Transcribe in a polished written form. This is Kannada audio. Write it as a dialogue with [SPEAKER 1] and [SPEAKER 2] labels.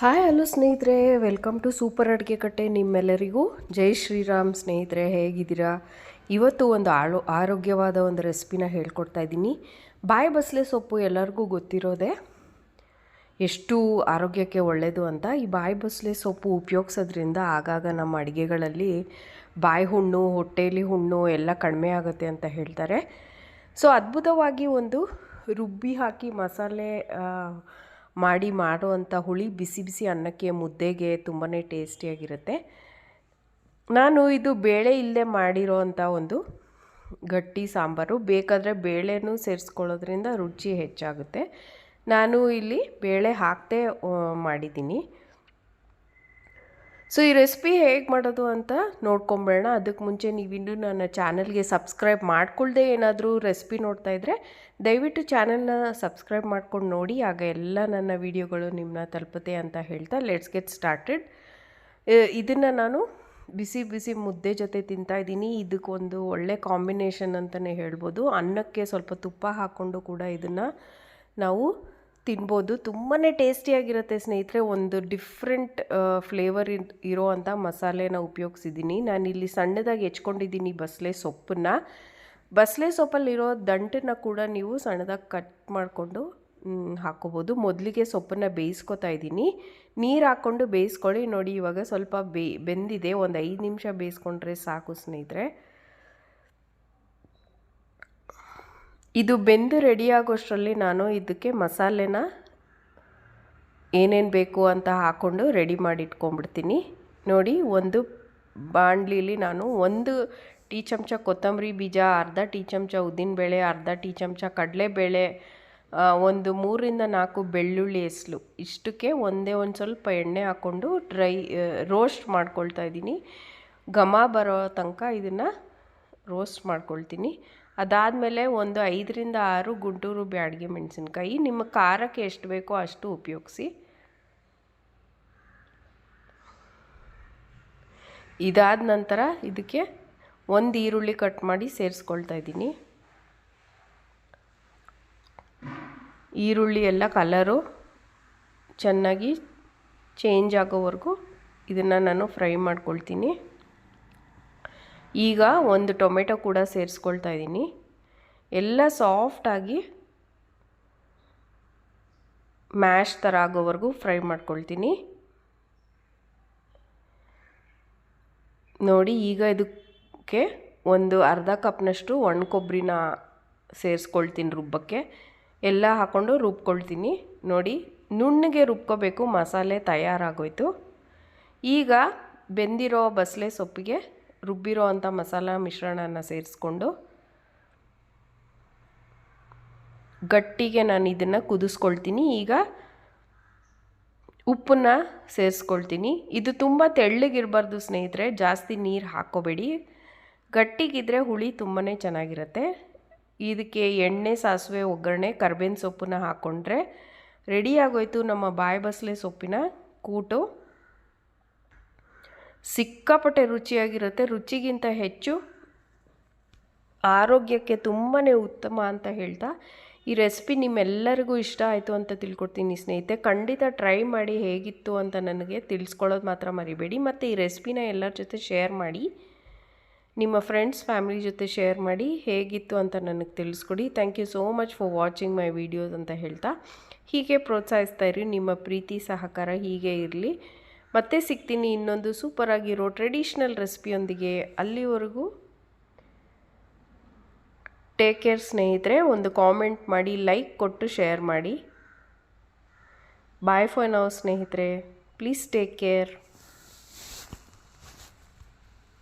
[SPEAKER 1] ಹಾಯ್ ಹಲೋ ಸ್ನೇಹಿತರೆ, ವೆಲ್ಕಮ್ ಟು ಸೂಪರ್ ಅಡುಗೆ ಕಟ್ಟೆ. ನಿಮ್ಮೆಲ್ಲರಿಗೂ ಜೈ ಶ್ರೀರಾಮ್. ಸ್ನೇಹಿತರೆ, ಹೇಗಿದ್ದೀರಾ? ಇವತ್ತು ಒಂದು ಆರೋಗ್ಯವಾದ ಒಂದು ರೆಸಿಪಿನ ಹೇಳ್ಕೊಡ್ತಾ ಇದ್ದೀನಿ. ಬಾಯಿ ಬಸಳೆ ಸೊಪ್ಪು ಎಲ್ಲರಿಗೂ ಗೊತ್ತಿರೋದೆ ಎಷ್ಟು ಆರೋಗ್ಯಕ್ಕೆ ಒಳ್ಳೆಯದು ಅಂತ. ಈ ಬಾಯಿ ಬಸಳೆ ಸೊಪ್ಪು ಉಪಯೋಗಿಸೋದ್ರಿಂದ ಆಗಾಗ ನಮ್ಮ ಅಡುಗೆಗಳಲ್ಲಿ ಬಾಯಿ ಹುಣ್ಣು, ಹೊಟ್ಟೆಯಲ್ಲಿ ಹುಣ್ಣು ಎಲ್ಲ ಕಡಿಮೆ ಆಗುತ್ತೆ ಅಂತ ಹೇಳ್ತಾರೆ. ಸೊ ಅದ್ಭುತವಾಗಿ ಒಂದು ರುಬ್ಬಿ ಹಾಕಿ ಮಸಾಲೆ ಮಾಡುವಂಥ ಹುಳಿ ಬಿಸಿ ಬಿಸಿ ಅನ್ನಕ್ಕೆ, ಮುದ್ದೆಗೆ ತುಂಬಾ ಟೇಸ್ಟಿಯಾಗಿರುತ್ತೆ. ನಾನು ಇದು ಬೇಳೆ ಇಲ್ಲದೆ ಮಾಡಿರೋ ಅಂಥ ಒಂದು ಗಟ್ಟಿ ಸಾಂಬಾರು. ಬೇಕಾದರೆ ಬೇಳೆನೂ ಸೇರಿಸ್ಕೊಳ್ಳೋದ್ರಿಂದ ರುಚಿ ಹೆಚ್ಚಾಗುತ್ತೆ. ನಾನು ಇಲ್ಲಿ ಬೇಳೆ ಹಾಕದೆ ಮಾಡಿದ್ದೀನಿ. ಸೊ ಈ ರೆಸಿಪಿ ಹೇಗೆ ಮಾಡೋದು ಅಂತ ನೋಡ್ಕೊಂಬೇಡ. ಅದಕ್ಕೆ ಮುಂಚೆ ನೀವಿನ್ನೂ ನನ್ನ ಚಾನಲ್ಗೆ ಸಬ್ಸ್ಕ್ರೈಬ್ ಮಾಡ್ಕೊಳ್ದೆ ಏನಾದರೂ ರೆಸಿಪಿ ನೋಡ್ತಾ ಇದ್ದರೆ ದಯವಿಟ್ಟು ಚಾನಲ್ನ ಸಬ್ಸ್ಕ್ರೈಬ್ ಮಾಡ್ಕೊಂಡು ನೋಡಿ. ಆಗ ಎಲ್ಲ ನನ್ನ ವೀಡಿಯೋಗಳು ನಿಮ್ಮನ್ನ ತಲುಪುತ್ತೆ ಅಂತ ಹೇಳ್ತಾ ಲೆಟ್ಸ್ ಗೆಟ್ ಸ್ಟಾರ್ಟೆಡ್. ಇದನ್ನು ನಾನು ಬಿಸಿ ಬಿಸಿ ಮುದ್ದೆ ಜೊತೆ ತಿಂತಾಯಿದ್ದೀನಿ. ಇದಕ್ಕೊಂದು ಒಳ್ಳೆ ಕಾಂಬಿನೇಷನ್ ಅಂತಲೇ ಹೇಳ್ಬೋದು. ಅನ್ನಕ್ಕೆ ಸ್ವಲ್ಪ ತುಪ್ಪ ಹಾಕ್ಕೊಂಡು ಕೂಡ ಇದನ್ನು ನಾವು ತಿನ್ಬೋದು. ತುಂಬಾ ಟೇಸ್ಟಿಯಾಗಿರುತ್ತೆ ಸ್ನೇಹಿತರೆ. ಒಂದು ಡಿಫ್ರೆಂಟ್ ಫ್ಲೇವರ್ ಇರೋ ಅಂಥ ಮಸಾಲೆನ ಉಪಯೋಗಿಸಿದ್ದೀನಿ. ನಾನಿಲ್ಲಿ ಸಣ್ಣದಾಗಿ ಹೆಚ್ಕೊಂಡಿದ್ದೀನಿ ಬಸಳೆ ಸೊಪ್ಪನ್ನು. ಬಸಳೆ ಸೊಪ್ಪಲ್ಲಿರೋ ದಂಟನ್ನು ಕೂಡ ನೀವು ಸಣ್ಣದಾಗಿ ಕಟ್ ಮಾಡಿಕೊಂಡು ಹಾಕ್ಕೋಬೋದು. ಮೊದಲಿಗೆ ಸೊಪ್ಪನ್ನು ಬೇಯಿಸ್ಕೊತಾ ಇದ್ದೀನಿ. ನೀರು ಹಾಕ್ಕೊಂಡು ಬೇಯಿಸ್ಕೊಳ್ಳಿ. ನೋಡಿ, ಇವಾಗ ಸ್ವಲ್ಪ ಬೆಂದಿದೆ. ಒಂದು 5 ನಿಮಿಷ ಬೇಯಿಸ್ಕೊಂಡ್ರೆ ಸಾಕು ಸ್ನೇಹಿತರೆ. ಇದು ಬೆಂದು ರೆಡಿ ಆಗೋಷ್ಟರಲ್ಲಿ ನಾನು ಇದಕ್ಕೆ ಮಸಾಲೆನ ಏನೇನು ಬೇಕು ಅಂತ ಹಾಕ್ಕೊಂಡು ರೆಡಿ ಮಾಡಿ ಇಟ್ಕೊಂಡ್ಬಿಡ್ತೀನಿ. ನೋಡಿ, ಒಂದು ಬಾಣಲಿಲಿ ನಾನು 1 ಟೀ ಚಮಚ ಕೊತ್ತಂಬರಿ ಬೀಜ, ಅರ್ಧ ಟೀ ಚಮಚ ಉದ್ದಿನಬೇಳೆ, ಅರ್ಧ ಟೀ ಚಮಚ ಕಡಲೆಬೇಳೆ, ಒಂದು 3ರಿಂದ 4 ಬೆಳ್ಳುಳ್ಳಿ ಎಸ್ಲು, ಇಷ್ಟಕ್ಕೆ ಒಂದು ಸ್ವಲ್ಪ ಎಣ್ಣೆ ಹಾಕ್ಕೊಂಡು ರೋಸ್ಟ್ ಮಾಡ್ಕೊಳ್ತಾ ಇದ್ದೀನಿ. ಘಮ ಬರೋ ತನಕ ಇದನ್ನು ರೋಸ್ಟ್ ಮಾಡ್ಕೊಳ್ತೀನಿ. ಅದಾದಮೇಲೆ ಒಂದು 5ರಿಂದ 6 ಗುಂಟೂರು ಬ್ಯಾಡಗಿ ಮೆಣಸಿನ್ಕಾಯಿ. ನಿಮ್ಮ ಖಾರಕ್ಕೆ ಎಷ್ಟು ಬೇಕೋ ಅಷ್ಟು ಉಪಯೋಗಿಸಿ. ಇದಾದ ನಂತರ ಇದಕ್ಕೆ 1 ಈರುಳ್ಳಿ ಕಟ್ ಮಾಡಿ ಸೇರಿಸ್ಕೊಳ್ತಾ ಇದ್ದೀನಿ. ಈರುಳ್ಳಿ ಎಲ್ಲ ಕಲರು ಚೆನ್ನಾಗಿ ಚೇಂಜ್ ಆಗೋವರೆಗೂ ಇದನ್ನು ನಾನು ಫ್ರೈ ಮಾಡ್ಕೊಳ್ತೀನಿ. ಈಗ 1 ಟೊಮೆಟೊ ಕೂಡ ಸೇರಿಸ್ಕೊಳ್ತಾ ಇದ್ದೀನಿ. ಎಲ್ಲ ಸಾಫ್ಟಾಗಿ ಮ್ಯಾಶ್ ಥರ ಆಗೋವರೆಗೂ ಫ್ರೈ ಮಾಡ್ಕೊಳ್ತೀನಿ. ನೋಡಿ, ಈಗ ಇದಕ್ಕೆ ಒಂದು ಅರ್ಧ ಕಪ್ನಷ್ಟು ಒಣ ಕೊಬ್ಬರಿನ ಸೇರಿಸ್ಕೊಳ್ತೀನಿ ರುಬ್ಬಕ್ಕೆ. ಎಲ್ಲ ಹಾಕ್ಕೊಂಡು ರುಬ್ಕೊಳ್ತೀನಿ. ನೋಡಿ, ನುಣ್ಣಗೆ ರುಬ್ಕೋಬೇಕು. ಮಸಾಲೆ ತಯಾರಾಗೋಯ್ತು. ಈಗ ಬೆಂದಿರೋ ಬಸಳೆ ಸೊಪ್ಪಿಗೆ ರುಬ್ಬಿರೋ ಅಂಥ ಮಸಾಲ ಮಿಶ್ರಣನ ಸೇರಿಸ್ಕೊಂಡು ಗಟ್ಟಿಗೆ ನಾನು ಇದನ್ನು ಕುದಿಸ್ಕೊಳ್ತೀನಿ. ಈಗ ಉಪ್ಪನ್ನು ಸೇರಿಸ್ಕೊಳ್ತೀನಿ. ಇದು ತುಂಬ ತೆಳ್ಳಗಿರಬಾರ್ದು ಸ್ನೇಹಿತರೆ, ಜಾಸ್ತಿ ನೀರು ಹಾಕ್ಕೋಬೇಡಿ. ಗಟ್ಟಿಗಿದ್ರೆ ಹುಳಿ ತುಂಬಾ ಚೆನ್ನಾಗಿರುತ್ತೆ. ಇದಕ್ಕೆ ಎಣ್ಣೆ, ಸಾಸಿವೆ, ಒಗ್ಗರಣೆ, ಕರ್ಬೇವಿನ ಸೊಪ್ಪನ್ನ ಹಾಕ್ಕೊಂಡ್ರೆ ರೆಡಿ ಆಗೋಯ್ತು ನಮ್ಮ ಬಾಯಿ ಬಸಳೆ ಸೊಪ್ಪಿನ ಕೂಟು. ಸಿಕ್ಕಾಪಟ್ಟೆ ರುಚಿಯಾಗಿರುತ್ತೆ. ರುಚಿಗಿಂತ ಹೆಚ್ಚು ಆರೋಗ್ಯಕ್ಕೆ ತುಂಬಾ ಉತ್ತಮ ಅಂತ ಹೇಳ್ತಾ ಈ ರೆಸಿಪಿ ನಿಮ್ಮೆಲ್ಲರಿಗೂ ಇಷ್ಟ ಆಯಿತು ಅಂತ ತಿಳ್ಕೊಡ್ತೀನಿ ಸ್ನೇಹಿತರೆ. ಖಂಡಿತ ಟ್ರೈ ಮಾಡಿ ಹೇಗಿತ್ತು ಅಂತ ನನಗೆ ತಿಳಿಸ್ಕೊಳ್ಳೋದು ಮಾತ್ರ ಮರಿಬೇಡಿ. ಮತ್ತು ಈ ರೆಸಿಪಿನ ಎಲ್ಲರ ಜೊತೆ ಶೇರ್ ಮಾಡಿ, ನಿಮ್ಮ ಫ್ರೆಂಡ್ಸ್ ಫ್ಯಾಮಿಲಿ ಜೊತೆ ಶೇರ್ ಮಾಡಿ ಹೇಗಿತ್ತು ಅಂತ ನನಗೆ ತಿಳಿಸ್ಕೊಡಿ. Thank you so much for watching my videos ಅಂತ ಹೇಳ್ತಾ ಹೀಗೆ ಪ್ರೋತ್ಸಾಹಿಸ್ತಾ ಇರಿ. ನಿಮ್ಮ ಪ್ರೀತಿ ಸಹಕಾರ ಹೀಗೆ ಇರಲಿ. ಮತ್ತೆ ಸಿಗ್ತೀನಿ ಇನ್ನೊಂದು ಸೂಪರ್ ಆಗಿರೋ ಟ್ರೆಡಿಷ್ನಲ್ ರೆಸಿಪಿಯೊಂದಿಗೆ. ಅಲ್ಲಿವರೆಗೂ ಟೇಕ್ ಕೇರ್ ಸ್ನೇಹಿತರೆ. ಒಂದು ಕಾಮೆಂಟ್ ಮಾಡಿ, ಲೈಕ್ ಕೊಟ್ಟು ಶೇರ್ ಮಾಡಿ. ಬಾಯ್ ಫಾರ್ ನೌ ಸ್ನೇಹಿತರೆ. Please take care.